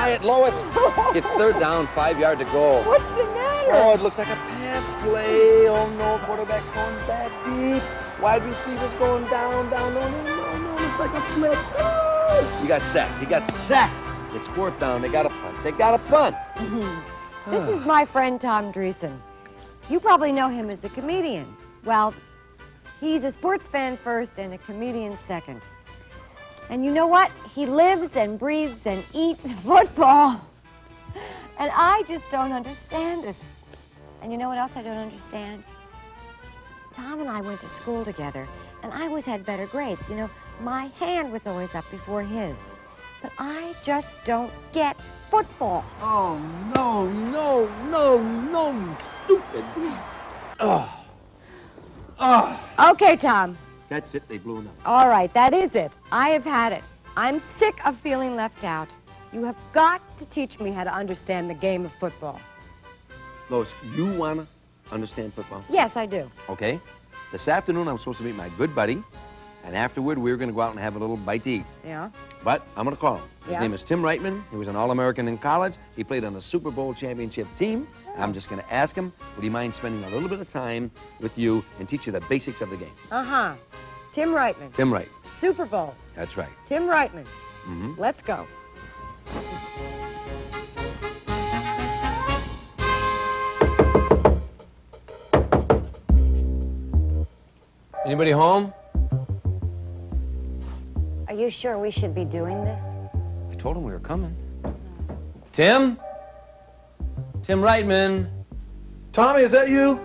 Quiet, Lois. It's third down, 5 yard to go. What's the matter? Oh, it looks like a pass play. Oh, no, quarterback's going back deep. Wide receivers going down. No. Looks like a blitz. Oh! He got sacked. It's fourth down. They got a punt. This is my friend Tom Dreesen. You probably know him as a comedian. Well, he's a sports fan first and a comedian second. And you know what? He lives and breathes and eats football. And I just don't understand it. And you know what else I don't understand? Tom and I went to school together, and I always had better grades. You know, my hand was always up before his. But I just don't get football. Oh, no, stupid. Okay, Tom. That's it, they blew enough. All right, that is it. I have had it. I'm sick of feeling left out. You have got to teach me how to understand the game of football. Lois, you want to understand football? Yes, I do. Okay. This afternoon, I'm supposed to meet my good buddy, and afterward, we're going to go out and have a little bite to eat. Yeah? But I'm going to call him. His Yeah? name is Tim Reitman. He was an All-American in college. He played on the Super Bowl championship team. I'm just going to ask him, would he mind spending a little bit of time with you and teach you the basics of the game? Uh-huh. Tim Reitman. Tim Wright. Super Bowl. That's right. Tim Reitman. Mm-hmm. Let's go. Anybody home? Are you sure we should be doing this? I told him we were coming. Tim? Tim Reitman. Tommy, is that you?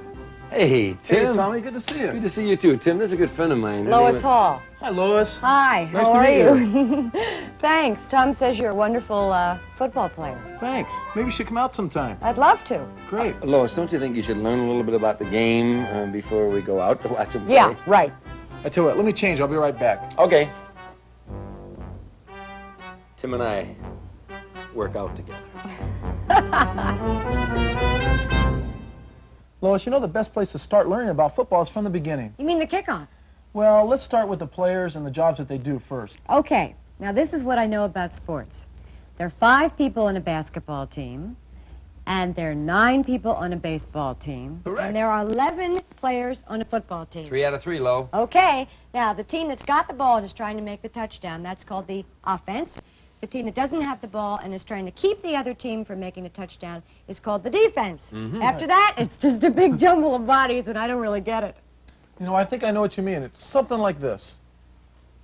Hey, Tim. Hey, Tommy, good to see you. Good to see you, too. Tim, this is a good friend of mine. Her Lois name Hall. Hi, Lois. Hi, Nice how to are meet you? Thanks. Tom says you're a wonderful football player. Thanks. Maybe you should come out sometime. I'd love to. Great. Lois, don't you think you should learn a little bit about the game before we go out to watch him play? Yeah, right. I tell you what, let me change. I'll be right back. Okay. Tim and I work out together. Lois, you know the best place to start learning about football is from the beginning. You mean the kickoff? Well, let's start with the players and the jobs that they do first. Okay, now this is what I know about sports. There are 5 people on a basketball team, and there are 9 people on a baseball team. Correct. And there are 11 players on a football team. 3 out of 3, Lo. Okay, now the team that's got the ball and is trying to make the touchdown, that's called the offense. The team that doesn't have the ball and is trying to keep the other team from making a touchdown is called the defense. After that, it's just a big jumble of bodies, and I don't really get it. You know, I think I know what you mean. It's something like this.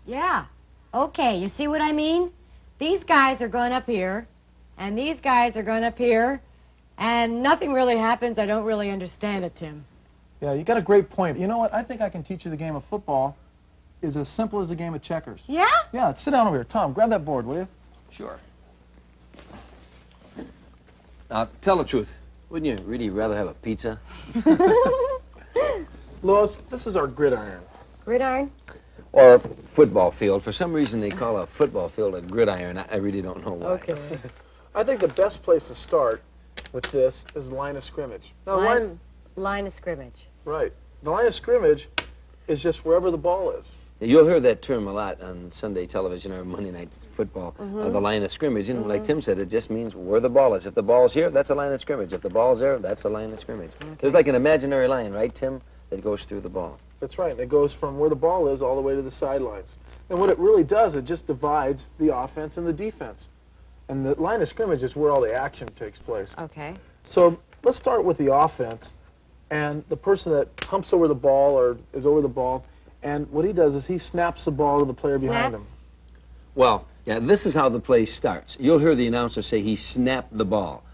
Yeah. Okay, you see what I mean? These guys are going up here, and these guys are going up here, and nothing really happens. I don't really understand it, Tim. Yeah, you got a great point. You know what? I think I can teach you the game of football is as simple as a game of checkers. Yeah? Yeah, sit down over here. Tom, grab that board, will you? Sure. Now, tell the truth. Wouldn't you really rather have a pizza? Lois, this is our gridiron. Gridiron? Or football field. For some reason, they call a football field a gridiron. I really don't know why. Okay. I think the best place to start with this is line of scrimmage. Now, Line of scrimmage. right. The line of scrimmage is just wherever the ball is. You'll hear that term a lot on Sunday television or Monday night football, the line of scrimmage. And like Tim said, it just means where the ball is. If the ball's here, that's a line of scrimmage. If the ball's there, that's a line of scrimmage. Okay. There's like an imaginary line, right, Tim, that goes through the ball. That's right. And it goes from where the ball is all the way to the sidelines. And what it really does, it just divides the offense and the defense. And the line of scrimmage is where all the action takes place. Okay. So let's start with the offense. And the person that humps over the ball or is over the ball, and what he does is he snaps the ball to the player behind him. Well, yeah, this is how the play starts. You'll hear the announcer say he snapped the ball.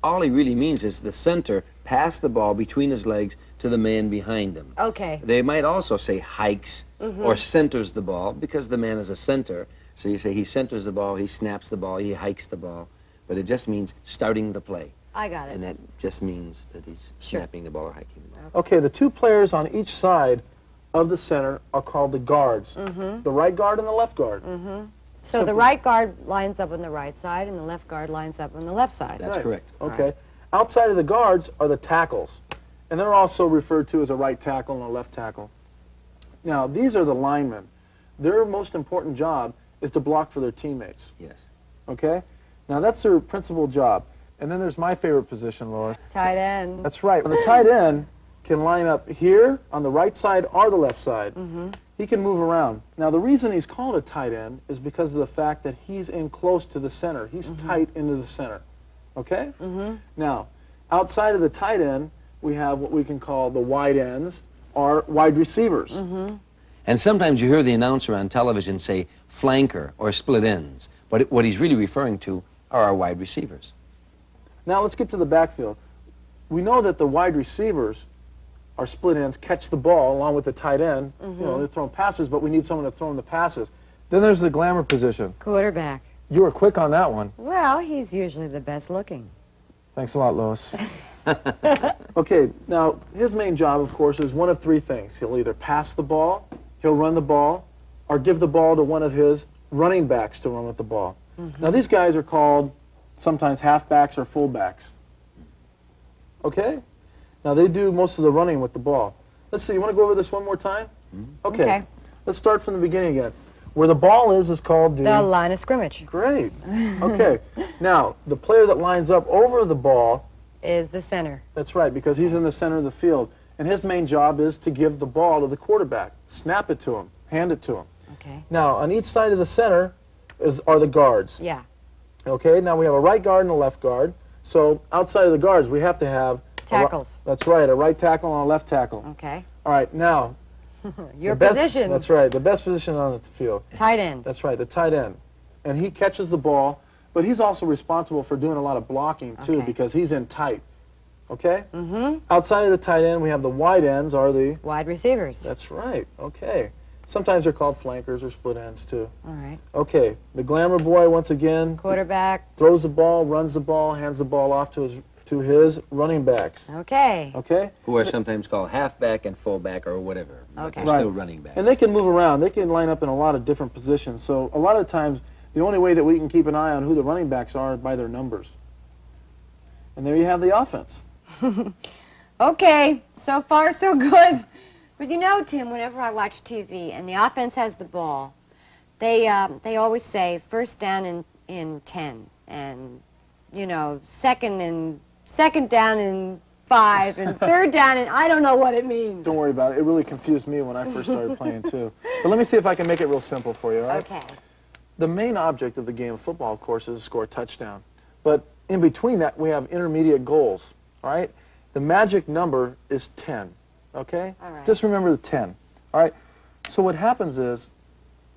All he really means is the center passed the ball between his legs to the man behind him. Okay. They might also say hikes or centers the ball because the man is a center. So you say he centers the ball, he snaps the ball, he hikes the ball. But it just means starting the play. I got it. And that just means that he's snapping the ball or hiking the ball. Okay, the 2 players on each side of the center are called the guards. The right guard and the left guard. So the right guard lines up on the right side, and the left guard lines up on the left side. That's Right. correct. Okay. Right. Outside of the guards are the tackles. And they're also referred to as a right tackle and a left tackle. Now, these are the linemen. Their most important job is to block for their teammates. Yes. Okay? Now that's their principal job. And then there's my favorite position, Lois. Tight end. That's right. The tight end can line up here on the right side or the left side. He can move around. Now the reason he's called a tight end is because of the fact that he's in close to the center. He's tight into the center. Okay? Now, outside of the tight end, we have what we can call the wide ends or wide receivers. And sometimes you hear the announcer on television say flanker or split ends. But what he's really referring to are our wide receivers. Now let's get to the backfield. We know that the wide receivers are split ends, catch the ball along with the tight end. You know, they're throwing passes, but we need someone to throw them the passes. Then there's the glamour position. Quarterback. You were quick on that one. Well, he's usually the best looking. Thanks a lot, Lois. Okay, now his main job, of course, is one of three things. He'll either pass the ball, he'll run the ball, or give the ball to one of his running backs to run with the ball. Now these guys are called sometimes halfbacks or fullbacks. Okay? Now they do most of the running with the ball. Let's see, you want to go over this one more time? Okay. Let's start from the beginning again. Where the ball is called The line of scrimmage. Great. Okay. Now, the player that lines up over the ball Is the center. That's right, because he's in the center of the field. And his main job is to give the ball to the quarterback. Snap it to him. Hand it to him. Okay. Now, on each side of the center are the guards. Yeah. Okay, now we have a right guard and a left guard. So outside of the guards, we have to have... Tackles. That's right, a right tackle and a left tackle. Okay. All right, now... Your the best- position. That's right, the best position on the field. Tight end. That's right, the tight end. And he catches the ball, but he's also responsible for doing a lot of blocking, too, Okay. because he's in tight. Okay? Outside of the tight end, we have the wide ends are the... Wide receivers. That's right, okay. Sometimes they're called flankers or split ends, too. All right. Okay, the glamour boy, once again, Quarterback. throws the ball, runs the ball, hands the ball off to his running backs. Okay. Okay? Who are sometimes called halfback and fullback or whatever. But Okay. they're Right. still running back. And they can move around. They can line up in a lot of different positions. So a lot of times, the only way that we can keep an eye on who the running backs are is by their numbers. And there you have the offense. Okay. So far, so good. But you know, Tim, whenever I watch TV and the offense has the ball, they always say first down in 10 and, you know, second down in 5 and third down and I don't know what it means. Don't worry about it. It really confused me when I first started playing, too. But let me see if I can make it real simple for you, all right? Okay. The main object of the game of football, of course, is to score a touchdown. But in between that, we have intermediate goals, all right? The magic number is 10, okay? All right. Just remember the 10, all right? So what happens is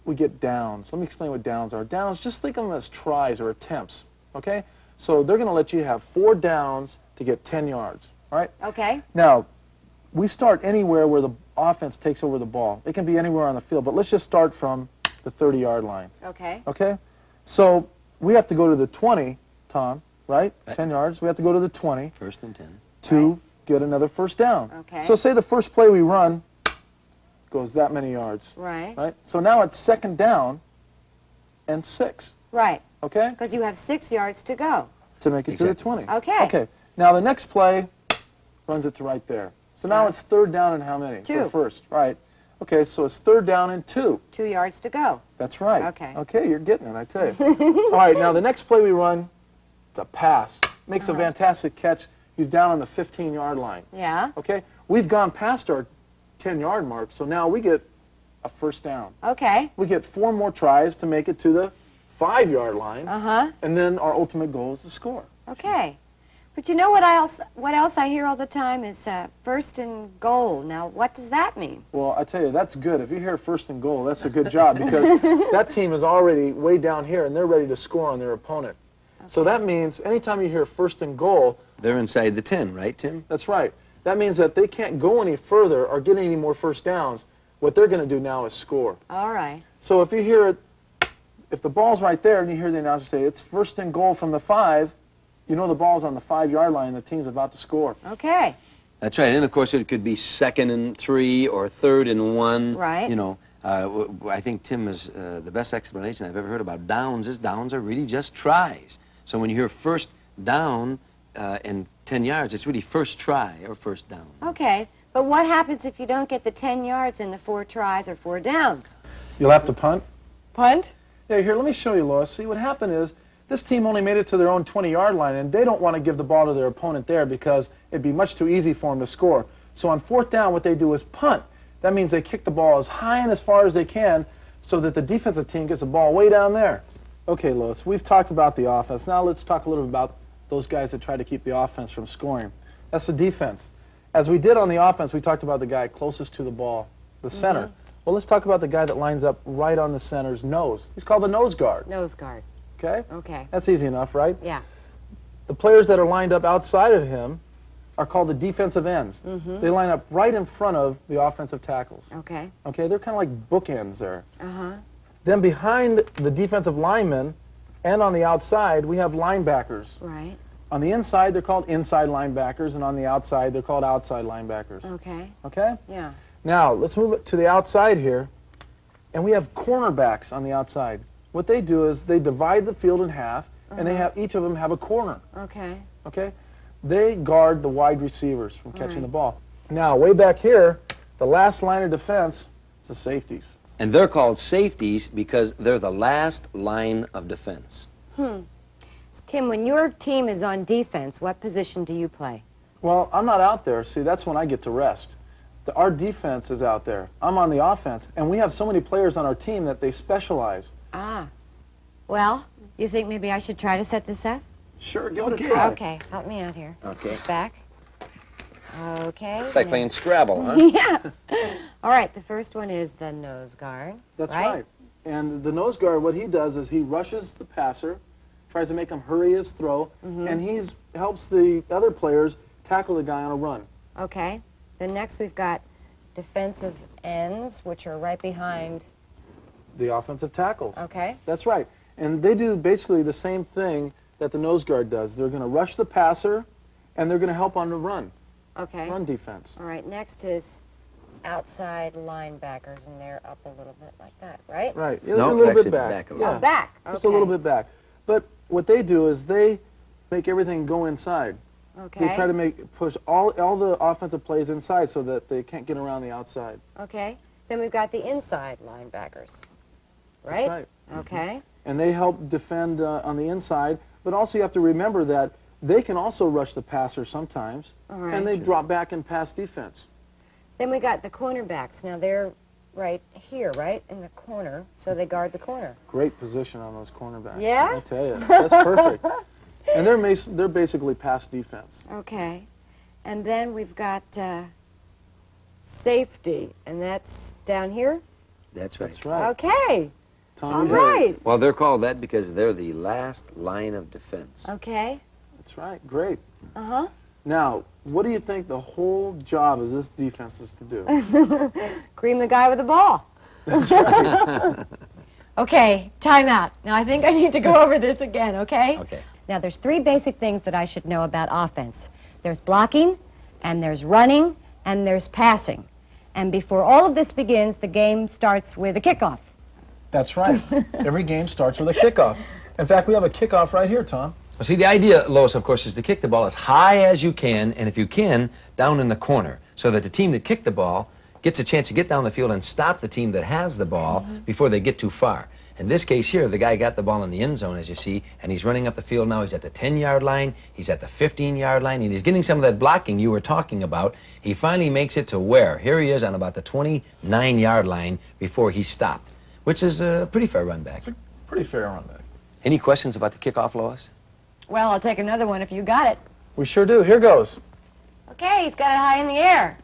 we get downs. Let me explain what downs are. Downs, just think of them as tries or attempts, okay? So they're going to let you have 4 downs to get 10 yards, all right? Okay. Now, we start anywhere where the offense takes over the ball. It can be anywhere on the field, but let's just start from the 30-yard line. Okay. Okay? So we have to go to the 20, Tom, right? Right. 10 yards. We have to go to the 20 First and 10. to get another first down. Okay. So say the first play we run goes that many yards, Right. right? So now it's second down and 6, Right. okay? Because you have 6 yards to go. To make it to the Exactly. 20. Okay. Okay. Now the next play runs it to right there. So now Right. it's third down and how many? 2. For first, right. Okay, so it's third down and 2. 2 yards to go. That's right. Okay. Okay, you're getting it, I tell you. All right, now the next play we run, it's a pass. Makes a fantastic catch. He's down on the 15-yard line. Yeah. Okay? We've gone past our 10-yard mark, so now we get a first down. Okay. We get 4 more tries to make it to the 5-yard line, Uh-huh. and then our ultimate goal is to score. Okay. But you know what else I hear all the time is first and goal. Now, what does that mean? Well, I tell you, that's good. If you hear first and goal, that's a good job because that team is already way down here, and they're ready to score on their opponent. So that means anytime you hear first and goal, They're inside the 10, right, Tim? that's right. That means that they can't go any further or get any more first downs. What they're going to do now is score. All right. So if you hear it, if the ball's right there and you hear the announcer say, it's first and goal from the 5, you know the ball's on the 5-yard line and the team's about to score. Okay. That's right. And, of course, it could be second and 3 or third and 1. Right. You know, I think Tim is the best explanation I've ever heard about downs is downs are really just tries. So when you hear first down and 10 yards, it's really first try or first down. Okay. But what happens if you don't get the 10 yards in the 4 tries or 4 downs? You'll have to punt? Punt? Yeah, here, let me show you, Lois. See, what happened is This team only made it to their own 20-yard line, and they don't want to give the ball to their opponent there because it'd be much too easy for them to score. So on 4th down, what they do is punt. That means they kick the ball as high and as far as they can so that the defensive team gets the ball way down there. Okay, Lois, we've talked about the offense. Now let's talk a little bit about those guys that try to keep the offense from scoring. That's the defense. As we did on the offense, we talked about the guy closest to the ball, the center. Well, let's talk about the guy that lines up right on the center's nose. He's called the nose guard. Nose guard. Okay? Okay. That's easy enough, right? Yeah. The players that are lined up outside of him are called the defensive ends. They line up right in front of the offensive tackles. Okay. Okay, they're kind of like bookends there. Uh-huh. Then behind the defensive linemen and on the outside, we have linebackers. Right. On the inside, they're called inside linebackers, and on the outside, they're called outside linebackers. Okay. Okay? Yeah. Now, let's move it to the outside here, and we have cornerbacks on the outside. What they do is they divide the field in half, and they have each of them have a corner. Okay. Okay? They guard the wide receivers from catching the ball. Now, way back here, the last line of defense is the safeties. And they're called safeties because they're the last line of defense. Tim, when your team is on defense, what position do you play? Well, I'm not out there. See, that's when I get to rest. Our defense is out there. I'm on the offense, and we have so many players on our team that they specialize. Ah. Well, you think maybe I should try to set this up? Sure, give it a try. Okay, help me out here. Okay. Back. Okay. It's like playing Scrabble, huh? Yeah. All right, the first one is the nose guard. That's right. And the nose guard, what he does is he rushes the passer, tries to make him hurry his throw, and he helps the other players tackle the guy on a run. Okay. Then next we've got defensive ends, which are right behind. The offensive tackles. Okay. That's right. And they do basically the same thing that the nose guard does. They're going to rush the passer, and they're going to help on the run. Okay. Run defense. All right, next is outside linebackers, and they're up a little bit like that, right? Right. No, a little actually bit back. back a little. Yeah. Oh, back. Just a little bit back. But what they do is they make everything go inside. Okay. They try to push all the offensive plays inside so that they can't get around the outside. Okay. Then we've got the inside linebackers, right? That's right. Okay. And they help defend on the inside, but also you have to remember that they can also rush the passer sometimes, All right. and they drop back in pass defense. Then we got the cornerbacks. Now they're right here, right in the corner, so they guard the corner. Great position on those cornerbacks. Yeah? I tell you, that's perfect. And they're basically pass defense. Okay. And then we've got safety, and that's down here? That's right. That's right. Okay. Tommy All Gray. right. Well, they're called that because they're the last line of defense. Okay. That's right. Great. Uh-huh. Now, what do you think the whole job of this defense is to do? Cream the guy with the ball. That's right. Okay, time out. Now I think I need to go over this again, okay? Okay. Now there's 3 basic things that I should know about offense. There's blocking, and there's running, and there's passing. And before all of this begins, the game starts with a kickoff. That's right. Every game starts with a kickoff. In fact, we have a kickoff right here, Tom. Well, see, the idea, Lois, of course, is to kick the ball as high as you can, and if you can, down in the corner, so that the team that kicked the ball gets a chance to get down the field and stop the team that has the ball before they get too far. In this case here, the guy got the ball in the end zone, as you see, and he's running up the field now. He's at the 10-yard line, he's at the 15-yard line, and he's getting some of that blocking you were talking about. He finally makes it to where? Here he is on about the 29-yard line before he stopped, which is a pretty fair run back. It's a pretty fair run back. Any questions about the kickoff, Lois? Well, I'll take another one if you got it. We sure do. Here goes. Okay, he's got it high in the air.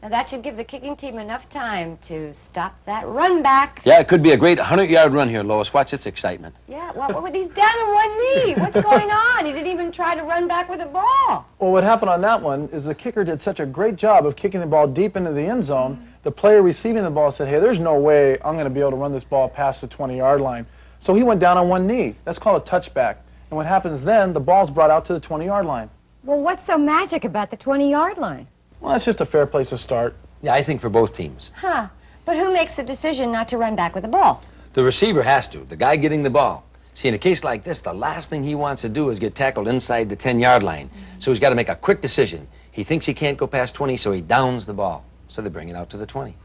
Now that should give the kicking team enough time to stop that run back. Yeah, it could be a great 100-yard run here, Lois. Watch this excitement. Yeah, well, he's down on one knee. What's going on? He didn't even try to run back with a ball. Well, what happened on that one is the kicker did such a great job of kicking the ball deep into the end zone, the player receiving the ball said, hey, there's no way I'm going to be able to run this ball past the 20-yard line. So he went down on one knee. That's called a touchback. And what happens then, the ball's brought out to the 20-yard line. Well, what's so magic about the 20-yard line? Well, that's just a fair place to start. Yeah, I think for both teams. Huh. But who makes the decision not to run back with the ball? The receiver has to, the guy getting the ball. See, in a case like this, the last thing he wants to do is get tackled inside the 10-yard line. So he's got to make a quick decision. He thinks he can't go past 20, so he downs the ball. So they bring it out to the 20.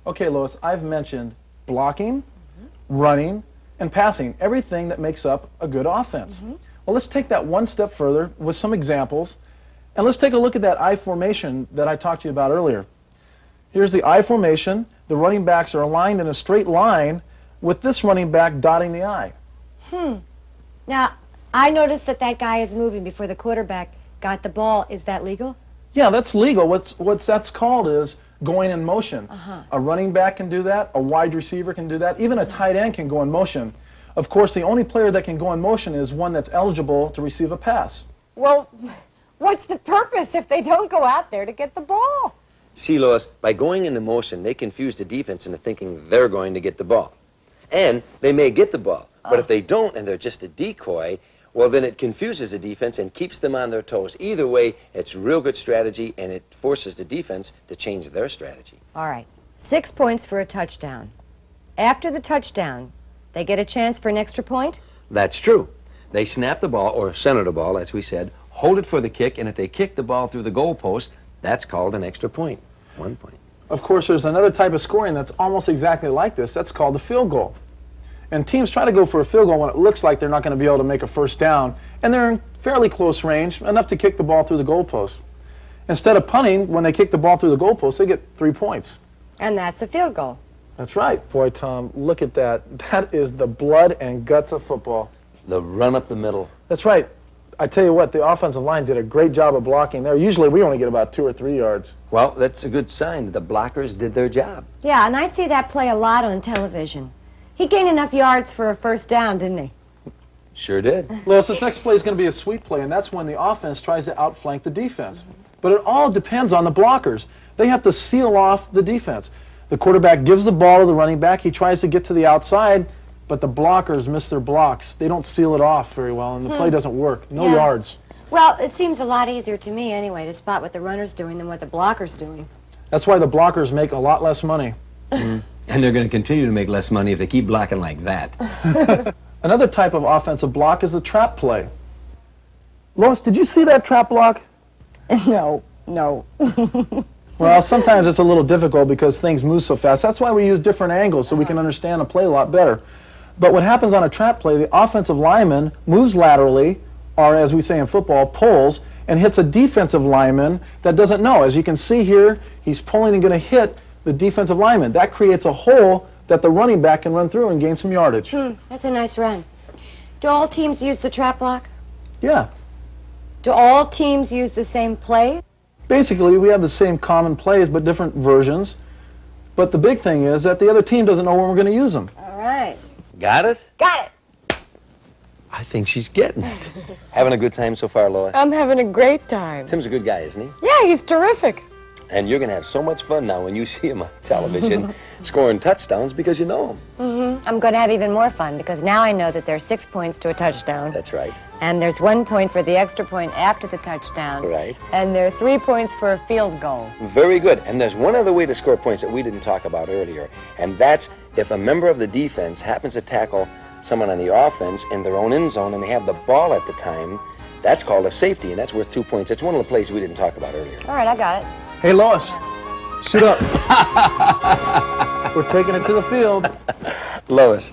Okay, Lois, I've mentioned blocking, running, and passing, everything that makes up a good offense. Well, let's take that one step further with some examples, and let's take a look at that I formation that I talked to you about earlier. Here's the I formation. The running backs are aligned in a straight line with this running back dotting the I. Now, I noticed that that guy is moving before the quarterback got the ball. Is that legal? Yeah, that's legal. What's that's called is going in motion. A running back can do that. A wide receiver can do that. Even a tight end can go in motion. Of course, the only player that can go in motion is one that's eligible to receive a pass. Well, what's the purpose if they don't go out there to get the ball? See, Lois, by going into motion, they confuse the defense into thinking they're going to get the ball. And they may get the ball, but if they don't and they're just a decoy, well, then it confuses the defense and keeps them on their toes. Either way, it's real good strategy, and it forces the defense to change their strategy. All right, 6 points for a touchdown. After the touchdown, they get a chance for an extra point? That's true. They snap the ball, or center the ball, as we said, hold it for the kick, and if they kick the ball through the goalpost, that's called an extra point. 1 point. Of course, there's another type of scoring that's almost exactly like this. That's called the field goal. And teams try to go for a field goal when it looks like they're not going to be able to make a first down, and they're in fairly close range, enough to kick the ball through the goalpost. Instead of punting, when they kick the ball through the goalpost, they get 3 points. And that's a field goal. That's right. Boy, Tom, look at that. That is the blood and guts of football. The run up the middle. That's right. I tell you what, the offensive line did a great job of blocking there. Usually we only get about 2 or 3 yards. Well, that's a good sign. The blockers did their job. Yeah, and I see that play a lot on television. He gained enough yards for a first down, didn't he? Sure did. Lois, this next play is going to be a sweep play, and that's when the offense tries to outflank the defense. But it all depends on the blockers. They have to seal off the defense. The quarterback gives the ball to the running back. He tries to get to the outside, but the blockers miss their blocks. They don't seal it off very well, and the play doesn't work. No yards. Well, it seems a lot easier to me anyway to spot what the runner's doing than what the blocker's doing. That's why the blockers make a lot less money. And they're going to continue to make less money if they keep blocking like that. Another type of offensive block is a trap play. Lois, did you see that trap block? No. Well, sometimes it's a little difficult because things move so fast. That's why we use different angles so we can understand a play a lot better. But what happens on a trap play, the offensive lineman moves laterally, or as we say in football, pulls, and hits a defensive lineman that doesn't know. As you can see here, he's pulling and going to hit the defensive lineman. That creates a hole that the running back can run through and gain some yardage. That's a nice run. Do all teams use the trap block? Yeah. Do all teams use the same play? Basically, we have the same common plays, but different versions. But the big thing is that the other team doesn't know when we're going to use them. All right. Got it? Got it. I think she's getting it. Having a good time so far, Lois? I'm having a great time. Tim's a good guy, isn't he? Yeah, he's terrific. And you're going to have so much fun now when you see him on television scoring touchdowns because you know him. I'm going to have even more fun because now I know that there's 6 points to a touchdown. That's right. And there's 1 point for the extra point after the touchdown. Right. And there are 3 points for a field goal. Very good. And there's one other way to score points that we didn't talk about earlier, and that's if a member of the defense happens to tackle someone on the offense in their own end zone and they have the ball at the time, that's called a safety, and that's worth 2 points. It's one of the plays we didn't talk about earlier. All right, I got it. Hey, Lois, suit up. We're taking it to the field. Lois,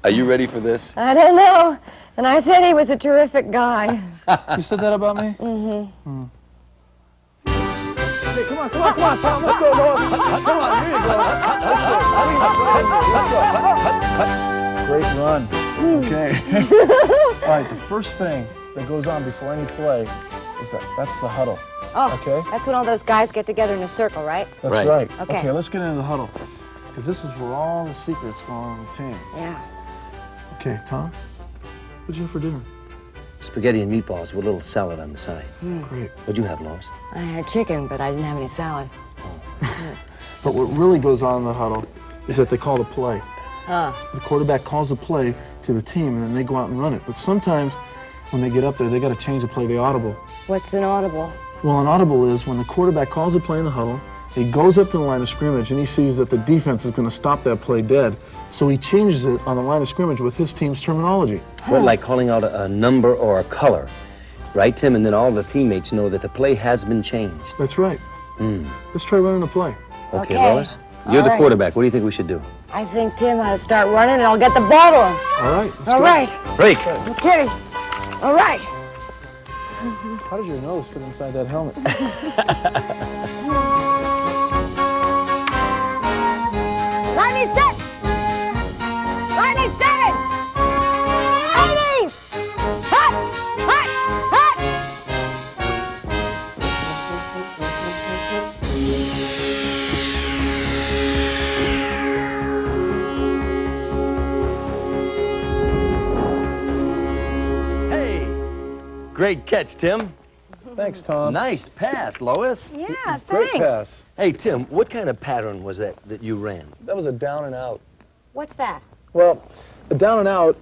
are you ready for this? I don't know. And I said he was a terrific guy. You said that about me? Mm-hmm. Hey, come on, Tom. Let's go, Lois. Come on, here you go. Let's go. Great run. Okay. All right, the first thing that goes on before any play is that's the huddle. Oh, okay. That's when all those guys get together in a circle, right? That's right. Okay, let's get into the huddle. Because this is where all the secrets go on the team. Yeah. Okay, Tom, what'd you have for dinner? Spaghetti and meatballs with a little salad on the side. Great. What'd you have, Lois? I had chicken, but I didn't have any salad. But what really goes on in the huddle is that they call the play. The quarterback calls the play to the team, and then they go out and run it. But sometimes when they get up there, they got to change the play, the audible. What's an audible? Well, an audible is when the quarterback calls a play in the huddle, he goes up to the line of scrimmage, and he sees that the defense is going to stop that play dead. So he changes it on the line of scrimmage with his team's terminology. Well, like calling out a number or a color, right, Tim? And then all the teammates know that the play has been changed. That's right. Let's try running the play. Okay, Lois? You're the right. quarterback. What do you think we should do? I think Tim ought to start running, and I'll get the ball to him. All right. Let's All go. right. Break. Okay. All right. How does your nose fit inside that helmet? '96, 97, 80. Hut, hut, hut. Hey, great catch, Tim. Thanks, Tom. Nice pass, Lois. Yeah, Great thanks. pass. Hey, Tim, what kind of pattern was that you ran? That was a down and out. What's that? Well, a down and out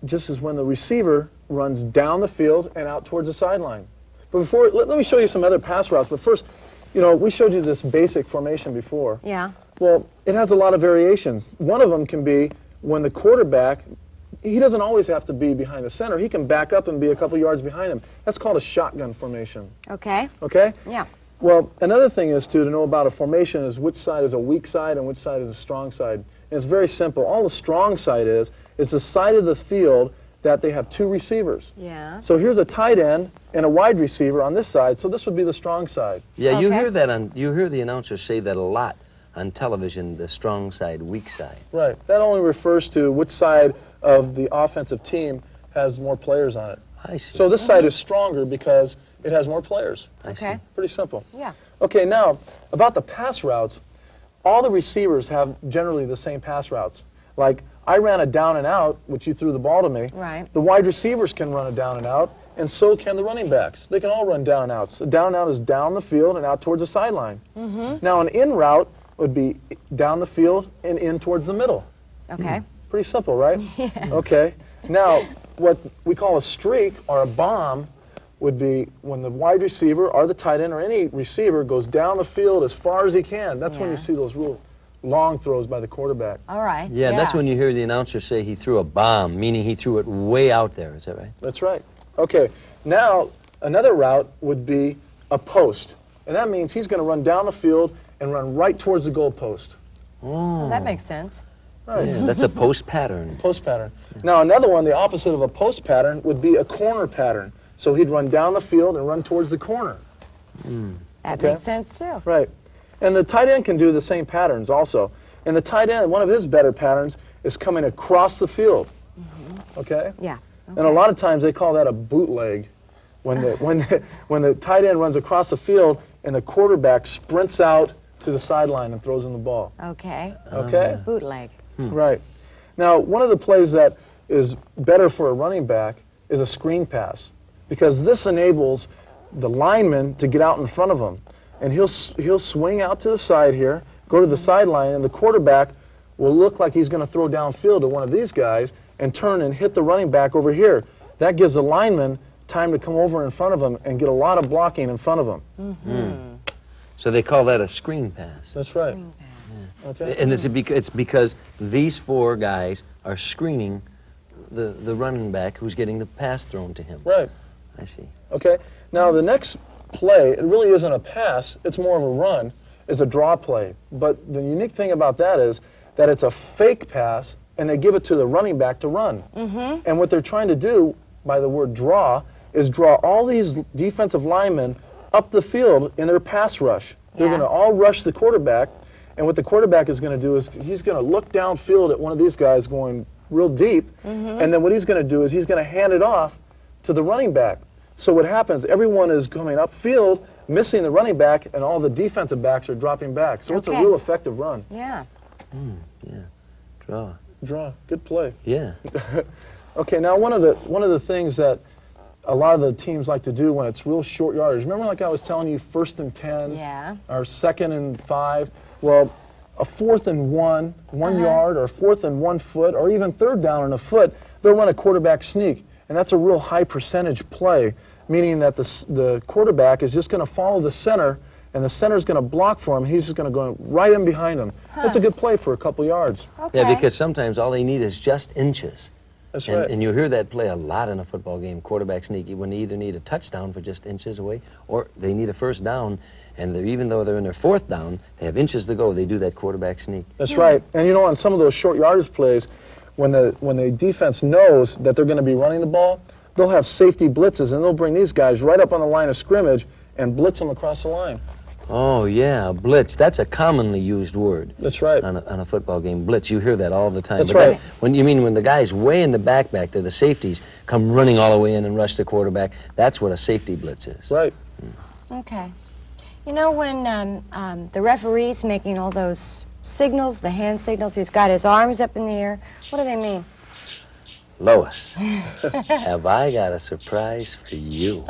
just is when the receiver runs down the field and out towards the sideline. But before, let me show you some other pass routes. But first, you know, we showed you this basic formation before. Yeah. Well, it has a lot of variations. One of them can be when the quarterback, he doesn't always have to be behind the center. He can back up and be a couple yards behind him. That's called a shotgun formation. Okay. Okay? Yeah. Well, another thing is to know about a formation is which side is a weak side and which side is a strong side. And it's very simple. All the strong side is the side of the field that they have two receivers. Yeah. So here's a tight end and a wide receiver on this side, so this would be the strong side. Yeah, you Okay. hear that you hear the announcers say that a lot on television, the strong side, weak side. Right. That only refers to which side of the offensive team has more players on it. I see. So this side is stronger because it has more players. I see. Okay. Pretty simple. Yeah. Okay, now, about the pass routes, all the receivers have generally the same pass routes. Like, I ran a down and out, which you threw the ball to me. Right. The wide receivers can run a down and out, and so can the running backs. They can all run down and outs. A down and out is down the field and out towards the sideline. Now, an in route would be down the field and in towards the middle. Okay. Pretty simple, right? Yes. Okay. Now, what we call a streak or a bomb would be when the wide receiver or the tight end or any receiver goes down the field as far as he can. That's when Yeah. you see those real long throws by the quarterback. All right. Yeah, that's when you hear the announcer say he threw a bomb, meaning he threw it way out there. Is that right? That's right. Okay. Now, another route would be a post. And that means he's going to run down the field and run right towards the goal post. Well, that makes sense. Right. Yeah, that's a post pattern. Post pattern. Now, another one, the opposite of a post pattern, would be a corner pattern. So he'd run down the field and run towards the corner. That Okay. makes sense, too. Right. And the tight end can do the same patterns also. And the tight end, one of his better patterns is coming across the field. Okay? Yeah. And a lot of times they call that a bootleg. When the tight end runs across the field and the quarterback sprints out to the sideline and throws in the ball. Okay. Okay? Bootleg. Right. Now, one of the plays that is better for a running back is a screen pass, because this enables the lineman to get out in front of him. And he'll swing out to the side here, go to the sideline, and the quarterback will look like he's going to throw downfield to one of these guys and turn and hit the running back over here. That gives the lineman time to come over in front of him and get a lot of blocking in front of him. So they call that a screen pass. That's right. Okay. And it's because these four guys are screening the running back who's getting the pass thrown to him. Right. I see. Okay. Now the next play, it really isn't a pass, it's more of a run, is a draw play. But the unique thing about that is that it's a fake pass and they give it to the running back to run. And what they're trying to do by the word draw is draw all these defensive linemen up the field in their pass rush. They're Yeah. going to all rush the quarterback, and what the quarterback is going to do is he's going to look downfield at one of these guys going real deep, and then what he's going to do is he's going to hand it off to the running back. So what happens, everyone is coming upfield, missing the running back, and all the defensive backs are dropping back. So it's a Okay. real effective run. Yeah. Draw. Draw, good play. Yeah. Okay, now one of the things that a lot of the teams like to do when it's real short yardage, remember like I was telling you, 1st and 10, Yeah. or 2nd and 5? Well, a 4th and 1 yard, or 4th and 1 foot, or even 3rd down and a foot, they'll run a quarterback sneak. And that's a real high percentage play, meaning that the quarterback is just going to follow the center, and the center is going to block for him. He's just going to go right in behind him. That's a good play for a couple yards. Okay. Yeah, because sometimes all they need is just inches. That's right. And you hear that play a lot in a football game, quarterback sneak, when they either need a touchdown for just inches away, or they need a first down, and even though they're in their fourth down, they have inches to go, they do that quarterback sneak. That's right. And you know, on some of those short yardage plays, when the defense knows that they're going to be running the ball, they'll have safety blitzes, and they'll bring these guys right up on the line of scrimmage and blitz them across the line. Oh, yeah, blitz. That's a commonly used word. That's right. On a football game. Blitz, you hear that all the time. That's But right. When the guys way in the back there, the safeties, come running all the way in and rush the quarterback, that's what a safety blitz is. Right. Okay. You know, when the referee's making all those signals, the hand signals, he's got his arms up in the air, what do they mean? Lois, have I got a surprise for you?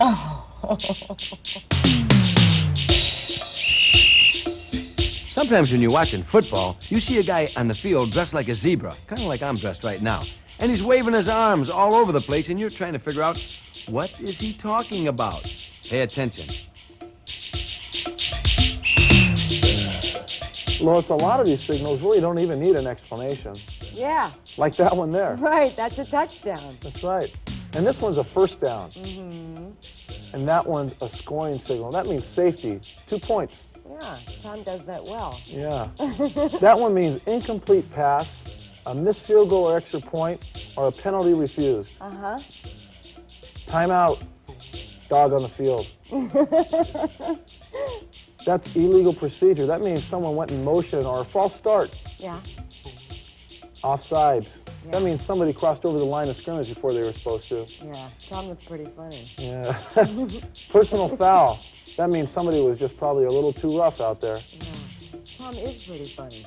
Sometimes when you're watching football, you see a guy on the field dressed like a zebra, kind of like I'm dressed right now. And he's waving his arms all over the place, and you're trying to figure out, what is he talking about? Pay attention. Lois, a lot of these signals really don't even need an explanation. Yeah, Like that one there. right, that's a touchdown. That's right. And this one's a first down. Mm-hmm. And that one's a scoring signal. That means safety. 2 points. Yeah, Tom does that well. Yeah. That one means incomplete pass, a missed field goal or extra point, or a penalty refused. Uh-huh. Timeout. Dog on the field. That's illegal procedure. That means someone went in motion or a false start. Yeah. Offsides. Yeah. That means somebody crossed over the line of scrimmage before they were supposed to. Yeah, Tom looks pretty funny. Yeah. Personal foul. That means somebody was just probably a little too rough out there. Yeah. Tom is pretty funny.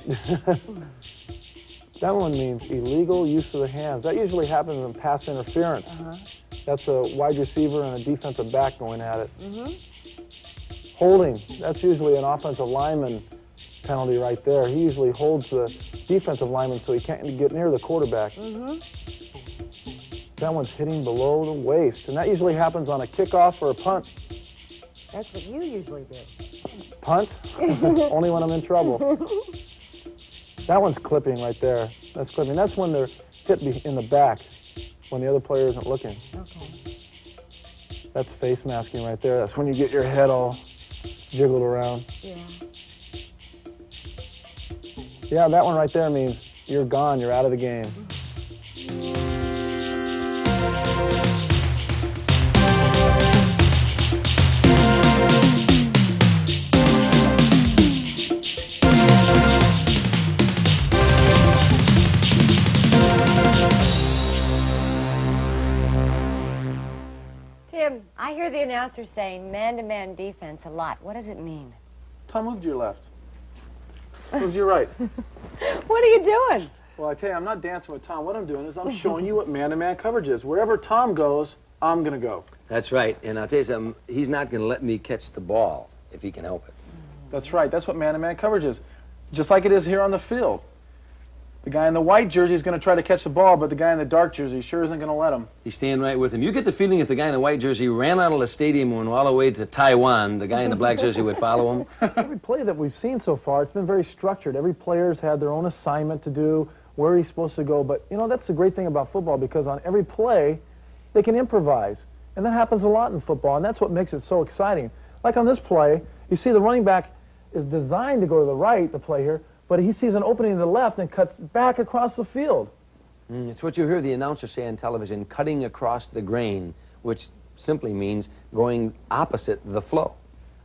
That one means illegal use of the hands. That usually happens in pass interference. Uh-huh. That's a wide receiver and a defensive back going at it. Mm-hmm. Holding. That's usually an offensive lineman penalty right there. He usually holds the defensive lineman so he can't get near the quarterback. Mm-hmm. That one's hitting below the waist. And that usually happens on a kickoff or a punt. That's what you usually do. Punt? Only when I'm in trouble. That one's clipping right there. That's clipping. That's when they're hit in the back, when the other player isn't looking. Okay. That's face masking right there. That's when you get your head all jiggled around. Yeah. Yeah, that one right there means you're gone, you're out of the game. Tim, I hear the announcer saying man-to-man defense a lot. What does it mean? Tom, move to your left. Move to your right. What are you doing? Well, I tell you, I'm not dancing with Tom. What I'm doing is I'm showing you what man-to-man coverage is. Wherever Tom goes, I'm going to go. That's right, and I'll tell you something, he's not going to let me catch the ball if he can help it. That's right. That's what man-to-man coverage is. Just like it is here on the field. The guy in the white jersey is going to try to catch the ball, but the guy in the dark jersey sure isn't going to let him. He's staying right with him. You get the feeling if the guy in the white jersey ran out of the stadium and went all the way to Taiwan, the guy in the black jersey would follow him. Every play that we've seen so far, it's been very structured. Every player's had their own assignment to do, where he's supposed to go. But, you know, that's the great thing about football, because on every play, they can improvise. And that happens a lot in football, and that's what makes it so exciting. Like on this play, you see the running back is designed to go to the right, the play here, but he sees an opening to the left and cuts back across the field. It's what you hear the announcer say on television, cutting across the grain, which simply means going opposite the flow.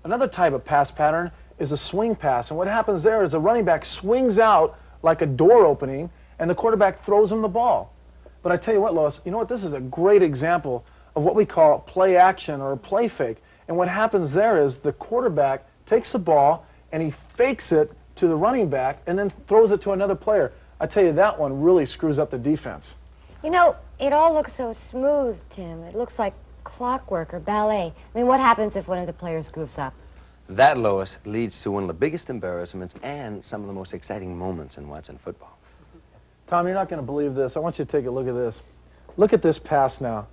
Another type of pass pattern is a swing pass, and what happens there is the running back swings out like a door opening, and the quarterback throws him the ball. But I tell you what, Lois, you know what? This is a great example of what we call play action or a play fake. And what happens there is the quarterback takes the ball and he fakes it to the running back and then throws it to another player. I tell you, that one really screws up the defense. You know, it all looks so smooth, Tim. It looks like clockwork or ballet. I mean, what happens if one of the players goofs up? That, Lois, leads to one of the biggest embarrassments and some of the most exciting moments in watching football. Tom, you're not going to believe this. I want you to take a look at this. Look at this pass now.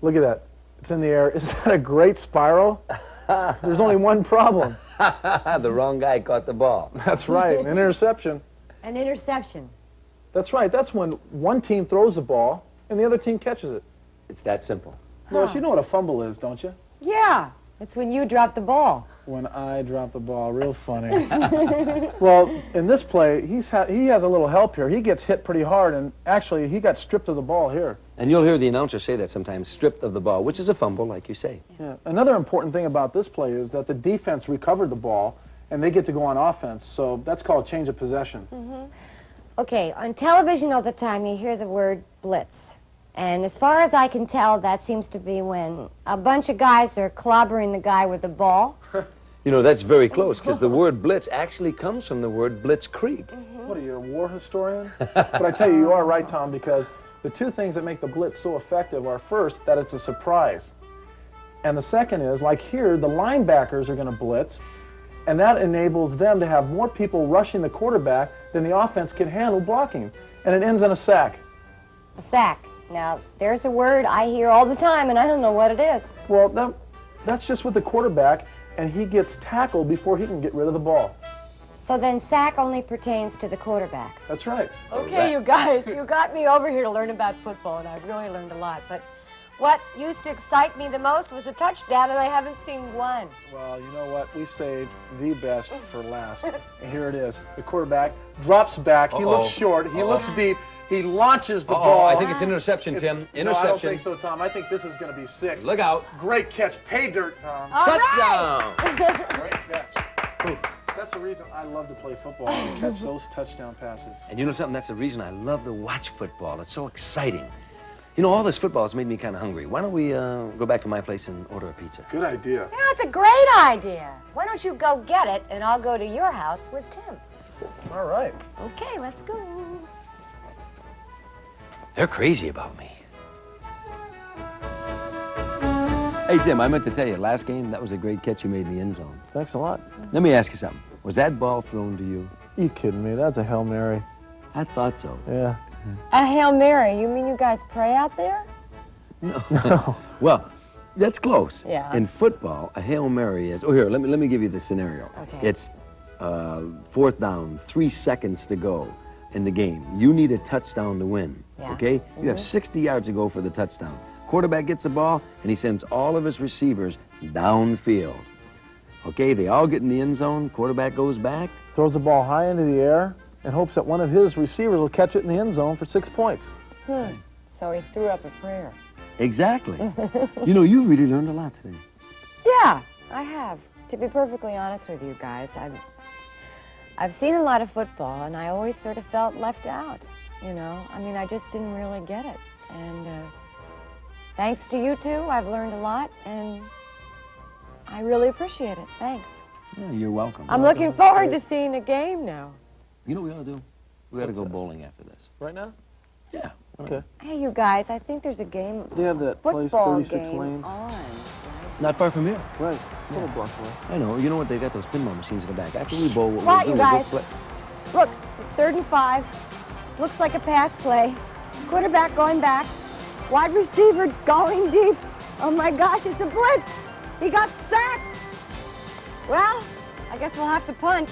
Look at that. It's in the air. Isn't that a great spiral? There's only one problem. The wrong guy caught the ball. That's right, an interception. An interception. That's right. That's when one team throws the ball and the other team catches it. It's that simple. Lois, you know what a fumble is, don't you? Yeah, it's when you drop the ball. When I drop the ball, real funny. Well, in this play, he has a little help here. He gets hit pretty hard, and actually, he got stripped of the ball here. And you'll hear the announcer say that sometimes, stripped of the ball, which is a fumble, like you say. Yeah. Another important thing about this play is that the defense recovered the ball, and they get to go on offense. So that's called change of possession. Okay, on television all the time you hear the word blitz. And as far as I can tell, that seems to be when a bunch of guys are clobbering the guy with the ball. You know, that's very close, because the word blitz actually comes from the word blitzkrieg. What are you, a war historian? But I tell you, you are right, Tom, because the two things that make the blitz so effective are, first, that it's a surprise. And the second is, like here, the linebackers are going to blitz, and that enables them to have more people rushing the quarterback than the offense can handle blocking. And it ends in a sack. A sack. Now, there's a word I hear all the time, and I don't know what it is. Well, that's just with the quarterback, and he gets tackled before he can get rid of the ball. So then sack only pertains to the quarterback. That's right. Okay, you guys, you got me over here to learn about football, and I've really learned a lot. But what used to excite me the most was a touchdown, and I haven't seen one. Well, you know what? We saved the best for last. And here it is. The quarterback drops back. He looks short. He looks deep. He launches the ball. I think it's an interception, Tim. Interception. No, I don't think so, Tom. I think this is going to be 6. Look out. Great catch. Pay dirt, Tom. All Touchdown. Great catch. Ooh, that's the reason I love to play football, to catch those touchdown passes. And you know something? That's the reason I love to watch football. It's so exciting. You know, all this football has made me kind of hungry. Why don't we go back to my place and order a pizza? Good idea. You know, it's a great idea. Why don't you go get it, and I'll go to your house with Tim. All right. Okay, let's go. They're crazy about me. Hey, Tim, I meant to tell you, last game, that was a great catch you made in the end zone. Thanks a lot. Let me ask you something. Was that ball thrown to you? You kidding me? That's a Hail Mary. I thought so. Yeah. A Hail Mary? You mean you guys pray out there? No. Well, that's close. Yeah. In football, a Hail Mary is... Oh, here, let me give you the scenario. Okay. It's 4th down, 3 seconds to go in the game. You need a touchdown to win, Yeah. okay? You have 60 yards to go for the touchdown. Quarterback gets the ball, and he sends all of his receivers downfield. Okay, they all get in the end zone. Quarterback goes back. Throws the ball high into the air and hopes that one of his receivers will catch it in the end zone for 6 points. So he threw up a prayer. Exactly. You know, you've really learned a lot today. Yeah, I have. To be perfectly honest with you guys, I've seen a lot of football, and I always sort of felt left out, you know? I mean, I just didn't really get it. And thanks to you two, I've learned a lot, and I really appreciate it. Thanks. Yeah, you're welcome. I'm looking forward to seeing a game now. You know what we ought to do? We ought to go bowling after this. Right now? Yeah. Okay. Hey, you guys, I think there's a game, They have that place, football 36 game lanes. on. Not far from here. Right. A little blocks away. I know. You know what? They got those pinball machines in the back. After we bowl, what Quiet, we'll you do, guys. Look, it's 3rd and 5. Looks like a pass play. Quarterback going back. Wide receiver going deep. Oh my gosh, it's a blitz. He got sacked. Well, I guess we'll have to punt.